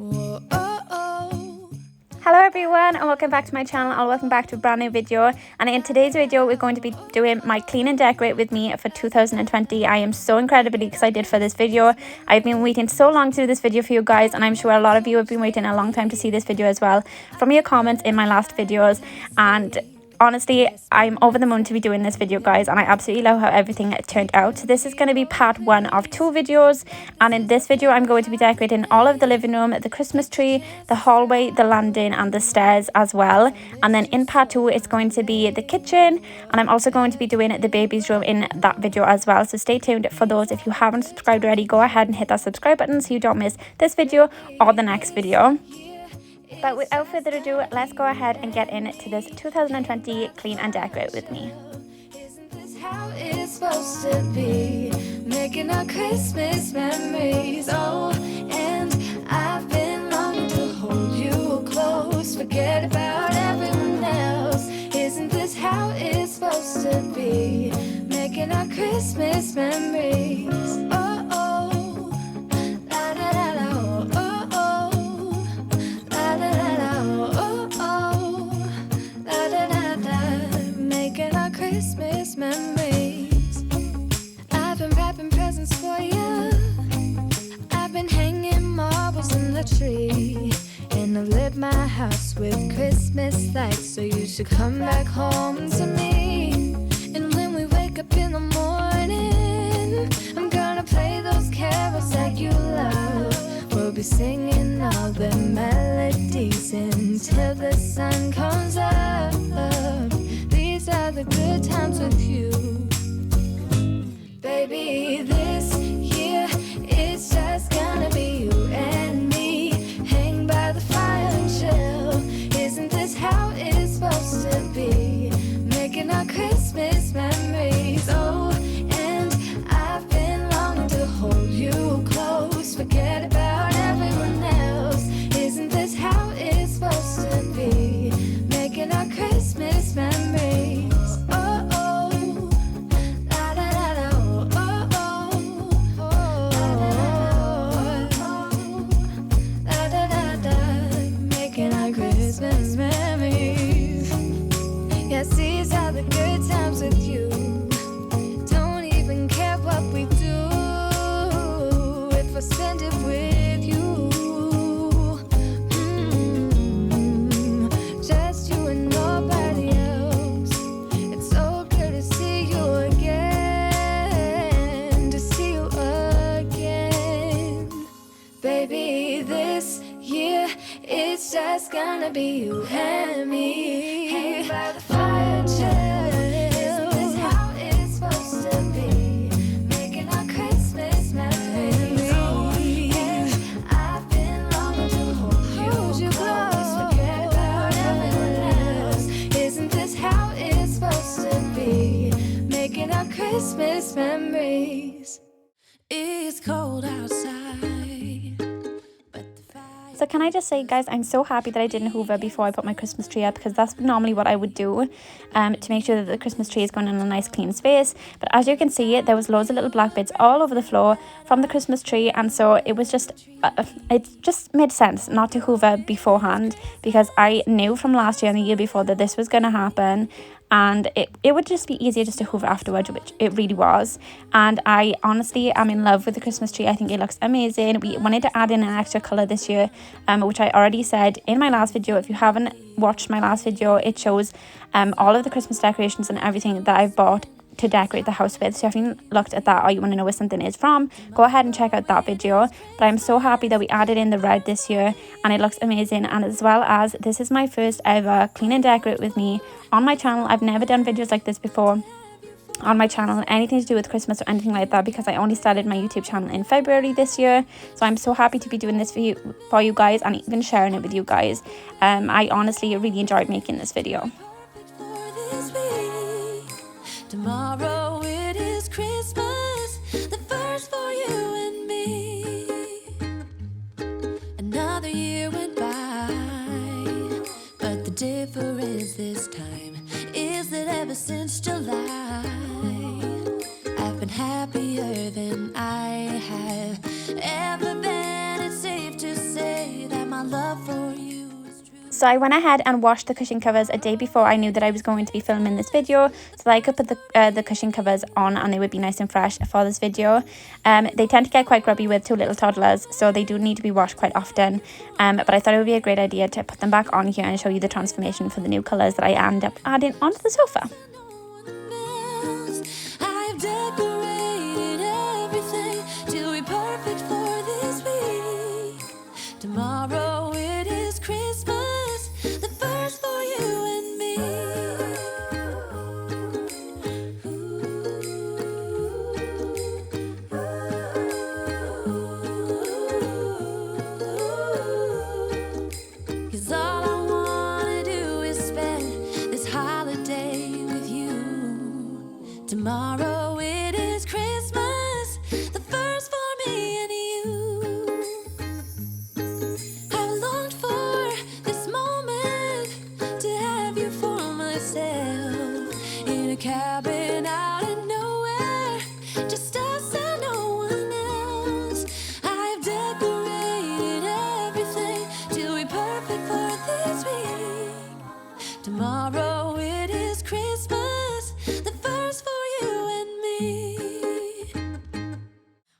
Hello everyone and welcome back to my channel, and welcome back to a brand new video. And in today's video we're going to be doing my clean and decorate with me for 2020. I am so incredibly excited for this video. I've been waiting so long to do this video for you guys, and I'm sure a lot of you have been waiting a long time to see this video as well from your comments in my last videos. And honestly, I'm over the moon to be doing this video, guys, and I absolutely love how everything turned out. So this is going to be part one of 2 videos, and in this video I'm going to be decorating all of the living room, the Christmas tree, the hallway, the landing and the stairs as well. And then in part 2 it's going to be the kitchen, and I'm also going to be doing the baby's room in that video as well. So stay tuned for those. If you haven't subscribed already, go ahead and hit that subscribe button so you don't miss this video or the next video. But without further ado, let's go ahead and get into this 2020 clean and decorate with me. Isn't this how it's supposed to be? Making our Christmas memories. Oh, and I've been longing to hold you close. Forget about everyone else. Isn't this how it's supposed to be? Making our Christmas memories. Oh, oh, la da da da, oh, oh, oh. Christmas memories. I've been wrapping presents for you. I've been hanging marbles in the tree, and I've lit my house with Christmas lights. So you should come back home to me. And when we wake up in the morning, I'm gonna play those carols that you love. We'll be singing all the melodies until the sun comes up. These are the good times with you. Baby, this year it's just gonna be you and me. Hang by the fire and chill. Isn't this how it's supposed to be? Making our Christmas memories. Oh, and I've been longing to hold you close. Forget about everyone else. Isn't this how it's supposed to be? Making our Christmas memories. Oh, oh, la da da da, oh, oh, oh, la da da da, making our Christmas memories. Yes, these are the good times with you. Don't even care what we do if I spend it with you. Just you and nobody else. It's so good to see you again, to see you again. Baby, this year it's just gonna be you and me. Hang by the fire and chill. Isn't this how it's supposed to be? Making our Christmas memories. Oh, yeah. I've been longing to hold you close. Forget about everyone else. Isn't this how it's supposed to be? Making our Christmas memories. It's cold outside, but the fire. So can I just say, guys, I'm so happy that I didn't hoover before I put my Christmas tree up, because that's normally what I would do to make sure that the Christmas tree is going in a nice clean space. But as you can see, there was loads of little black bits all over the floor from the Christmas tree, and so it was just it just made sense not to hoover beforehand, because I knew from last year and the year before that this was going to happen. And it would just be easier just to hoover afterwards, which it really was. And I honestly am in love with the Christmas tree. I think it looks amazing. We wanted to add in an extra colour this year, which I already said in my last video. If you haven't watched my last video, it shows all of the Christmas decorations and everything that I've bought to decorate the house with. So if you haven't looked at that, or you want to know where something is from, go ahead and check out that video. But I'm so happy that we added in the red this year, and it looks amazing. And as well as, this is my first ever clean and decorate with me on my channel. I've never done videos like this before on my channel, anything to do with Christmas or anything like that, because I only started my YouTube channel in February this year. So I'm so happy to be doing this for you guys, and even sharing it with you guys. I honestly really enjoyed making this video. Tomorrow it is Christmas, the first for you and me. Another year went by, but the difference this time is that ever since July, I've been happier than I have ever been. It's safe to say that my love for you is true. So I went ahead and washed the cushion covers a day before I knew that I was going to be filming this video, so that I could put the cushion covers on and they would be nice and fresh for this video. They tend to get quite grubby with 2 little toddlers, so they do need to be washed quite often. But I thought it would be a great idea to put them back on here and show you the transformation for the new colours that I end up adding onto the sofa. I've decorated everything to be perfect for this week. Tomorrow it is Christmas, the first for you and me. Cause all I wanna do is spend this holiday with you. Tomorrow it is Christmas, the first for me and you. I've longed for this moment to have you for myself in a cabin out of nowhere, just us and no one else. I've decorated everything to be perfect for this week. Tomorrow it is Christmas, the first for you and me.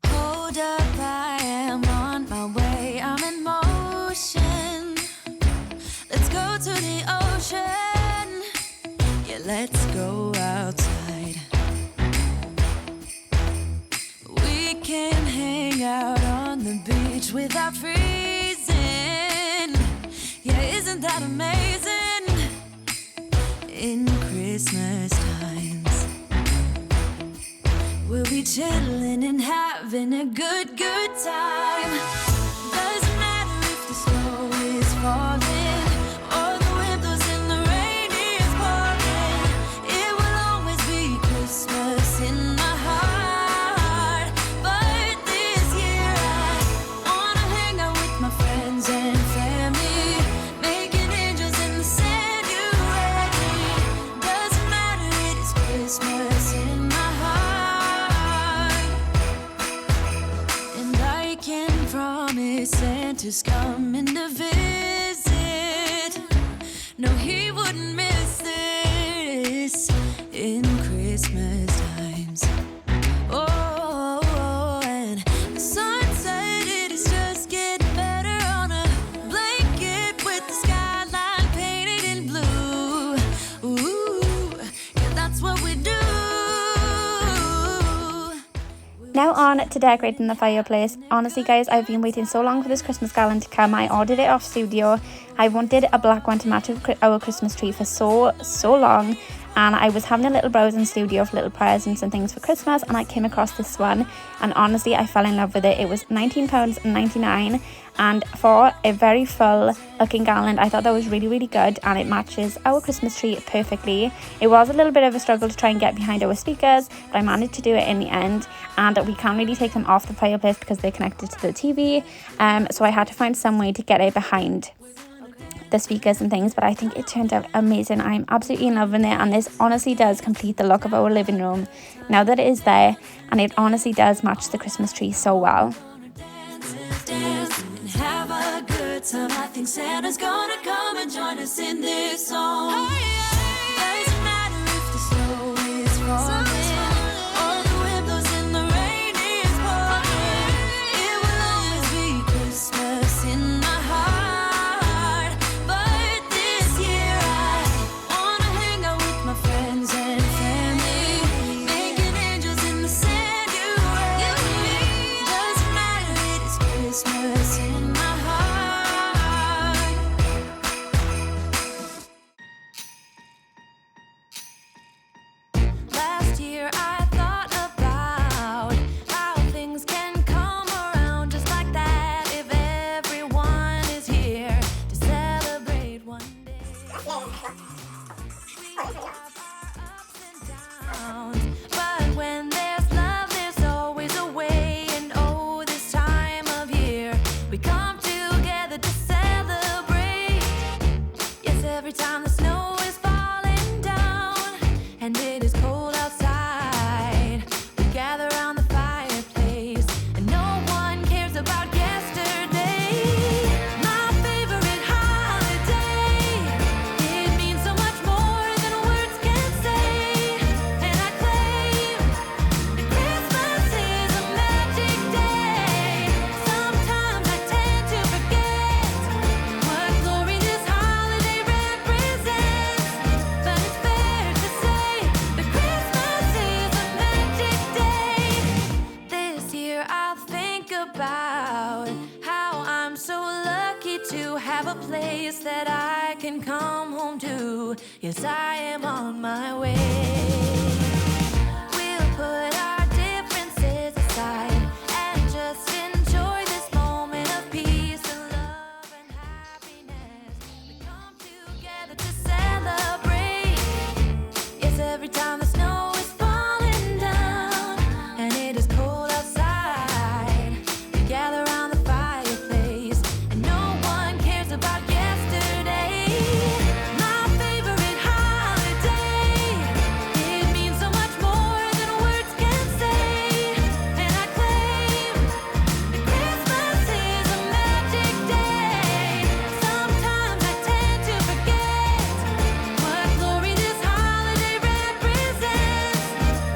Hold up, I am on my way, I'm in motion. Let's go to the ocean, yeah, let's go outside. We can hang out on the beach without freezing. Yeah, isn't that amazing? In Christmas times, we'll be chilling and having a good time. Doesn't matter if the snow is falling or the wind blows and the rain is pouring. It will always be Christmas in my heart. But this year I wanna hang out with my friends and family, making angels in the sand. You ready? Doesn't matter, it is Christmas in my heart. And I can promise Santa's coming to visit. No, he wouldn't miss this in Christmas times. Oh, and the sunset, it is just getting better on a blanket with the skyline painted in blue. Ooh, yeah, that's what we do. Now on to decorating the fireplace. Honestly guys, I've been waiting so long for this Christmas garland to come. I ordered it off Studio. I wanted a black one to match with our Christmas tree for so long, and I was having a little browse in Studio for little presents and things for Christmas, and I came across this one, and honestly I fell in love with it. It was £19.99, and for a very full looking garland I thought that was really good, and it matches our Christmas tree perfectly. It was a little bit of a struggle to try and get behind our speakers, but I managed to do it in the end, and we can't really take them off the fireplace because they're connected to the TV, so I had to find some way to get it behind the speakers and things, but I think it turned out amazing. I'm absolutely in love with it, and this honestly does complete the look of our living room now that it is there, and it honestly does match the Christmas tree so well. Dance and have a good time. I think Santa's gonna come and join us in this song. Doesn't matter if the snow is falling or the wind blows and the rain is pouring. It will always be Christmas in my heart. But this year I wanna hang out with my friends and family, making angels in the sand. You ready? Doesn't matter, it is Christmas in my heart. have a place that I can come home to. Yes, I am on my way. We'll put our differences aside and just enjoy this moment of peace and love and happiness. We come together to celebrate. Yes, every time the snow is falling down and it is cold outside, we gather around the fireplace and no one cares about yesterday. My favorite holiday, it means so much more than words can say. And I claim that Christmas is a magic day. Sometimes I tend to forget what glory this holiday represents,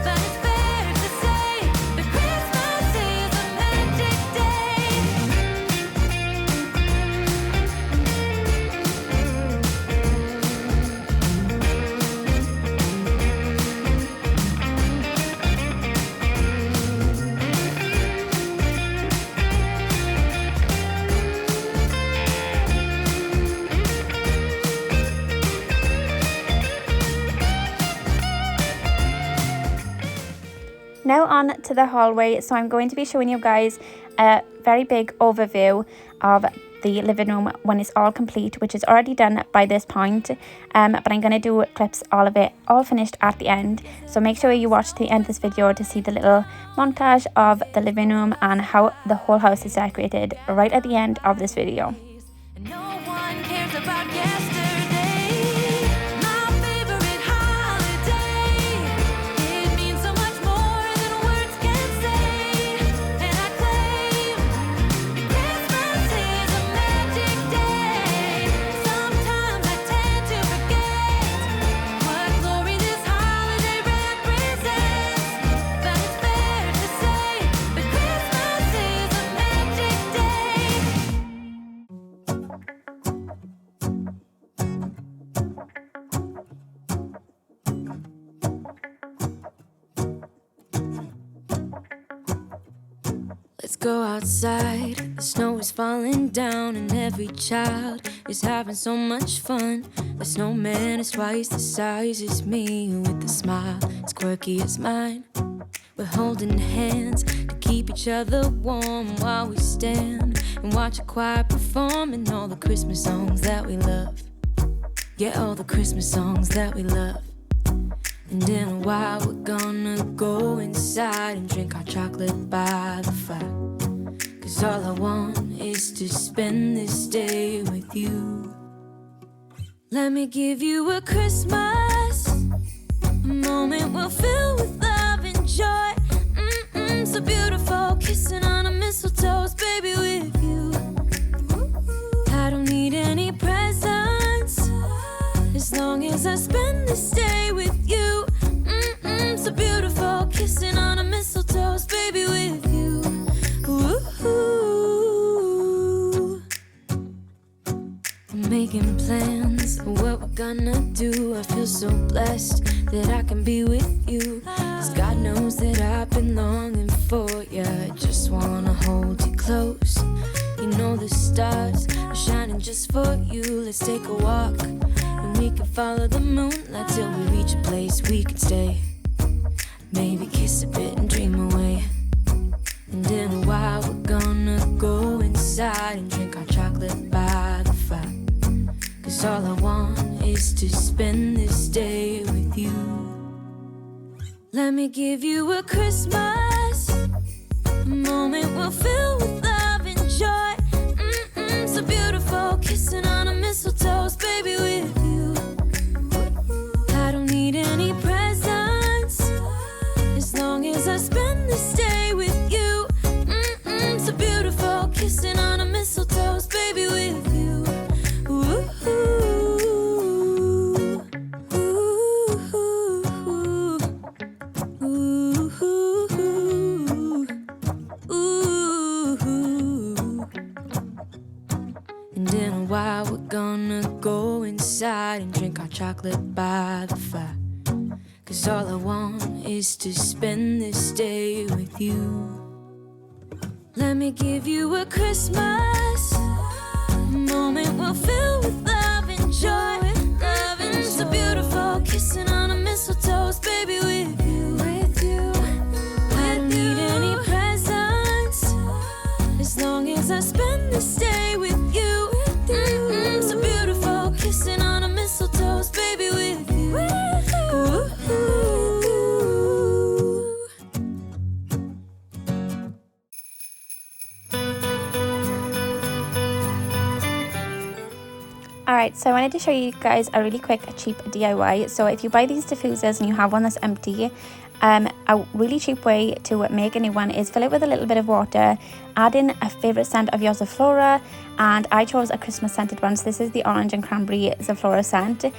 but it's fair to say that Christmas is a magic day. Now on to the hallway. So I'm going to be showing you guys a very big overview of the living room when it's all complete, which is already done by this point, but I'm going to do clips all of it all finished at the end. So make sure you watch to the end of this video to see the little montage of the living room and how the whole house is decorated right at the end of this video. And no one cares about yesterday. My favorite holiday, it means so much more than words can say. And I claim that Christmas is a magic day. Sometimes I tend to forget what glory this holiday represents, but it's fair to say that Christmas is a magic day. Let's go outside. The snow is falling down and every child is having so much fun. The snowman is twice the size as me, with a smile as quirky as mine. We're holding hands to keep each other warm while we stand and watch a choir performing all the Christmas songs that we love. Yeah, all the Christmas songs that we love. And in a while we're gonna go inside and drink our chocolate by the fire. 'Cause all I want is to spend this day with you. Let me give you a Christmas, a moment we'll fill with love and joy. So beautiful, kissing on a mistletoe, baby, with you. I don't need any presents as long as I spend this day with you. So beautiful, kissing on a mistletoe, baby, with you. I'm making plans of what we're gonna do. I feel so blessed that I can be with you. 'Cause God knows that I've been longing for you. I just wanna hold you close. You know the stars are shining just for you. Let's take a walk and we can follow the moonlight till we reach a place we can stay. Maybe kiss a bit and dream away. And in a while we're gonna go inside and drink our chocolate by the fire. 'Cause all I want is to spend this day with you. Let me give you a Christmas, a moment we'll fill with love and joy. So beautiful, kissing on a mistletoe, baby, with you. I don't need any presents as long as I spend this day with you. So beautiful, kissing on a mistletoe, baby, with you. And in a while we're gonna go inside and drink our chocolate by the fire. 'Cause all I want is to spend this day with you. Let me give you a Christmas, a moment we'll Alright, so I wanted to show you guys a really quick, cheap DIY. So if you buy these diffusers and you have one that's empty, a really cheap way to make a new one is fill it with a little bit of water, add in a favourite scent of your Zaflora, and I chose a Christmas scented one. So this is the orange and cranberry Zaflora scent, and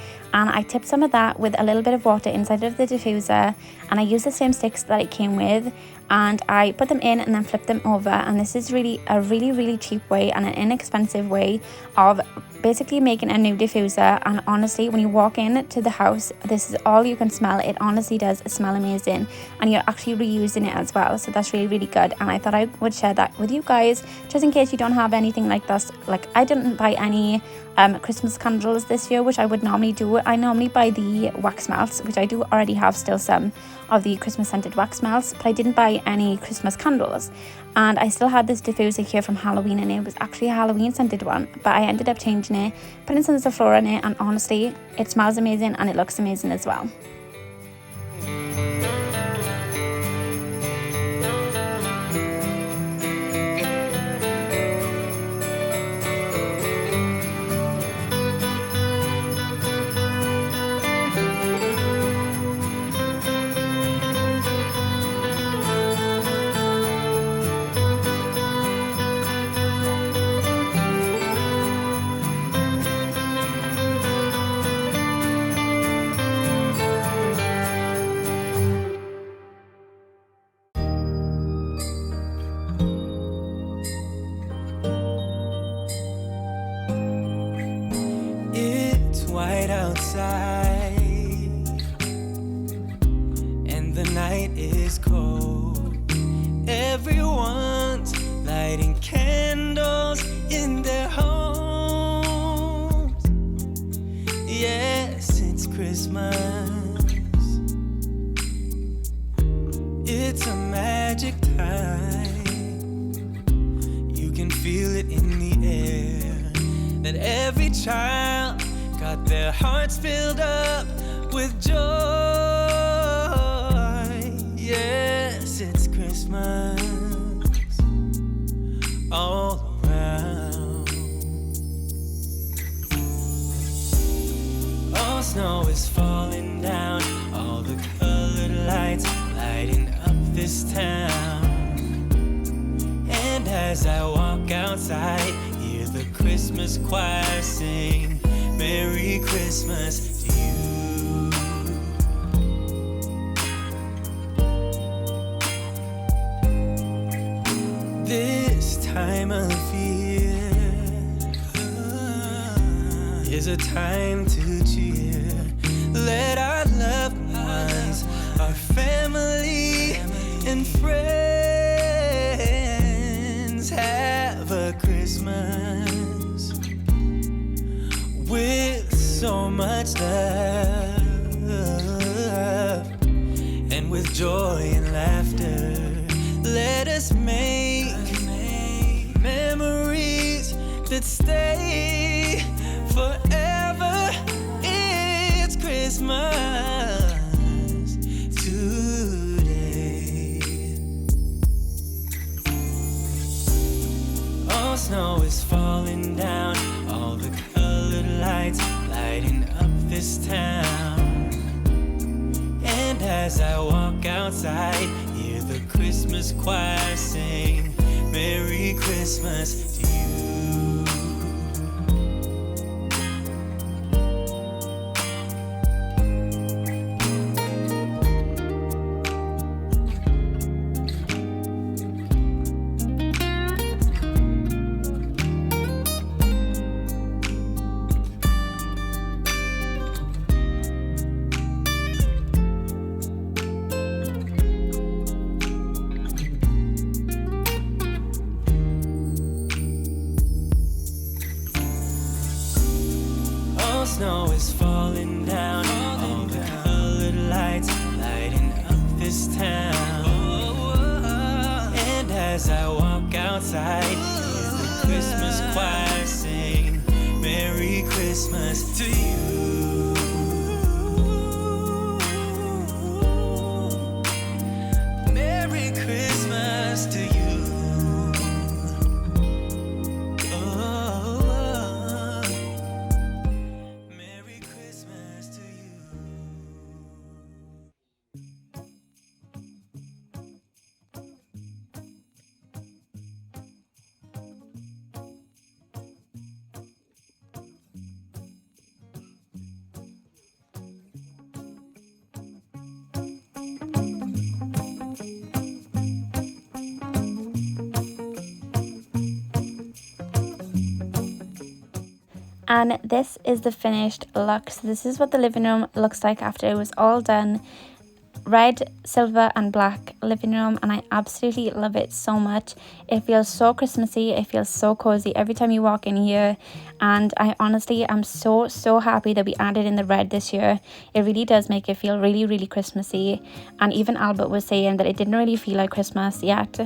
I tipped some of that with a little bit of water inside of the diffuser, and I used the same sticks that it came with, and I put them in and then flipped them over. And this is really a really cheap way and an inexpensive way of basically making a new diffuser. And honestly, when you walk in to the house, this is all you can smell. It honestly does smell amazing, and you're actually reusing it as well, so that's really good. And I thought I would share that with you guys, just in case you don't have anything like this. Like, I didn't buy any Christmas candles this year, which I would normally do. I normally buy the wax melts, which I do already have still some of the Christmas scented wax melts, but I didn't buy any Christmas candles. And I still had this diffuser here from Halloween, and it was actually a Halloween scented one, but I ended up changing it, putting some Zaflora in it, and honestly, it smells amazing and it looks amazing as well. White outside and the night is cold. Everyone's lighting candles in their homes. Yes, it's Christmas. It's a magic time. You can feel it in the air, that every child got their hearts filled up with joy. Yes, it's Christmas all around. All snow is falling down, all the colored lights lighting up this town. And as I walk outside, hear the Christmas choir sing, Merry Christmas to you. This time of year is a time to cheer. Let our loved ones, our family and friends have a Christmas with so much love, and with joy and laughter. Let us make memories that stay forever. It's Christmas today. All snow is falling down, all the colored lights lighting up this town. And as I walk outside, hear the Christmas choir sing, Merry Christmas to you. Snow is falling down, all the colored lights lighting up this town. And as I walk outside, hear the Christmas choir sing, Merry Christmas to you. Merry Christmas to you. And this is the finished look. So this is what the living room looks like after it was all done. Red, silver and black living room, and I absolutely love it so much. It feels so Christmassy, it feels so cozy every time you walk in here, and I honestly am so happy that we added in the red this year. It really does make it feel really Christmassy, and even Albert was saying that it didn't really feel like Christmas yet,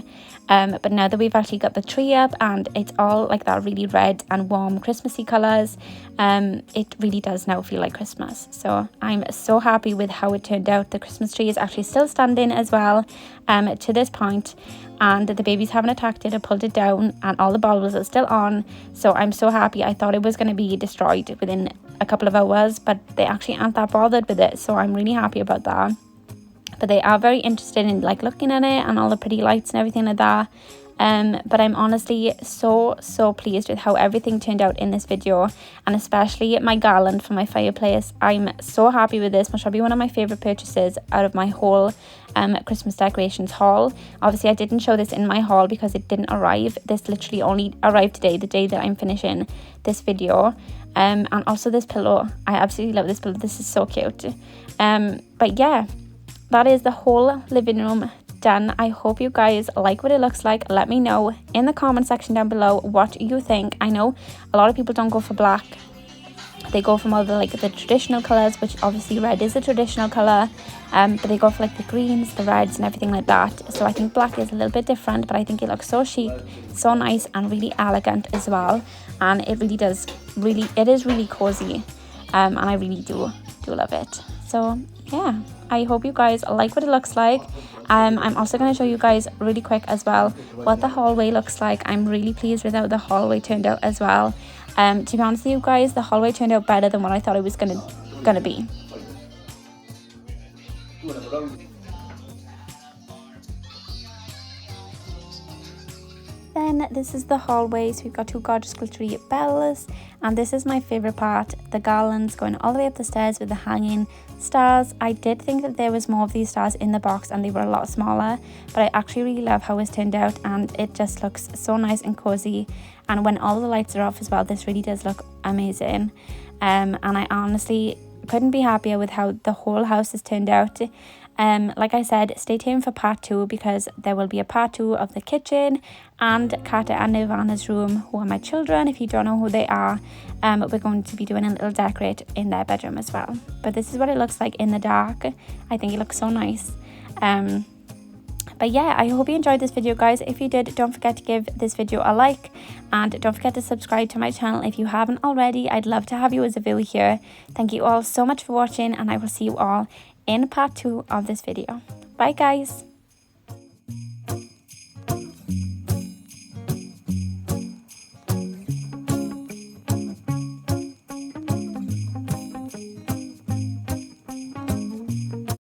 but now that we've actually got the tree up and it's all like that really red and warm Christmassy colours, it really does now feel like Christmas. So I'm so happy with how it turned out. The Christmas tree is actually still standing as well to this point, and the babies haven't attacked it or pulled it down, and all the bulbs are still on. So I'm so happy. I thought it was going to be destroyed within a couple of hours, but they actually aren't that bothered with it, so I'm really happy about that. But they are very interested in like looking at it and all the pretty lights and everything like that. But I'm honestly so pleased with how everything turned out in this video, and especially my garland for my fireplace. I'm so happy with this. Must be one of my favorite purchases out of my whole Christmas decorations haul. Obviously I didn't show this in my haul because it didn't arrive. This literally only arrived today, the day that I'm finishing this video. And also this pillow, I absolutely love this pillow. This is so cute. But yeah, that is the whole living room done. I hope you guys like what it looks like. Let me know in the comment section down below what you think. I know a lot of people don't go for black. They go for more the traditional colours, which obviously red is a traditional colour, but they go for like the greens, the reds and everything like that. So I think black is a little bit different, but I think it looks so chic, so nice and really elegant as well. And it really does, it is really cozy, and I really do love it. So yeah, I hope you guys like what it looks like. I'm also going to show you guys really quick as well what the hallway looks like. I'm really pleased with how the hallway turned out as well. To be honest with you guys, the hallway turned out better than what I thought it was gonna be. Then this is the hallway. So we've got two gorgeous glittery bells, and this is my favorite part, the garlands going all the way up the stairs with the hanging stars. I did think that there was more of these stars in the box and they were a lot smaller, but I actually really love how it's turned out, and it just looks so nice and cozy. And when all the lights are off as well, this really does look amazing. And I honestly couldn't be happier with how the whole house has turned out. Like I said, stay tuned for part 2, because there will be a part 2 of the kitchen and Carter and Nirvana's room, who are my children. If you don't know who they are, we're going to be doing a little decorate in their bedroom as well. But this is what it looks like in the dark. I think it looks so nice. But yeah, I hope you enjoyed this video, guys. If you did, don't forget to give this video a like, and don't forget to subscribe to my channel if you haven't already. I'd love to have you as a viewer here. Thank you all so much for watching, and I will see you all in part 2 of this video. Bye guys.